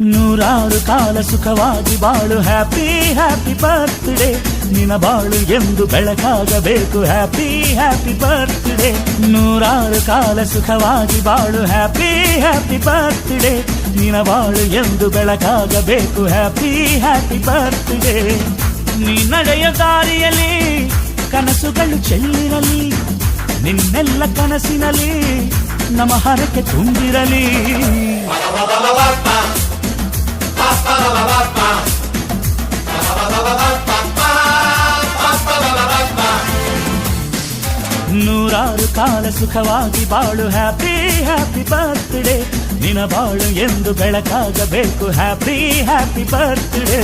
ನೂರಾರು ಕಾಲ ಸುಖವಾಗಿ ಬಾಳು ಹ್ಯಾಪಿ ಹ್ಯಾಪಿ ಬರ್ತ್ಡೇ ನಿನ ಬಾಳು ಎಂದು ಬೆಳಕಾಗಬೇಕು ಹ್ಯಾಪಿ ಹ್ಯಾಪಿ ಬರ್ತ್ಡೇ ನೂರಾರು ಕಾಲ ಸುಖವಾಗಿ ಬಾಳು ಹ್ಯಾಪಿ ಹ್ಯಾಪಿ ಬರ್ತ್ಡೇ ನಿನ ಬಾಳು ಎಂದು ಬೆಳಕಾಗಬೇಕು ಹ್ಯಾಪಿ ಹ್ಯಾಪಿ ಬರ್ತ್ಡೇ ನೀ ನಡೆಯ ದಾರಿಯಲ್ಲಿ ಕನಸುಗಳು ಚೆಲ್ಲಿರಲಿ ನಿನ್ನೆಲ್ಲ ಕನಸಿನಲ್ಲಿ ನಮ್ಮ ಹರಕೆ ತುಂಬಿರಲಿ ನೂರಾರು ಕಾಲ ಸುಖವಾಗಿ ಬಾಳು ಹ್ಯಾಪಿ ಹ್ಯಾಪಿ ಬರ್ತ್ಡೇ ನಿನ ಬಾಳು ಎಂದು ಬೆಳಕಾಗಬೇಕು ಹ್ಯಾಪಿ ಹ್ಯಾಪಿ ಬರ್ತ್ಡೇ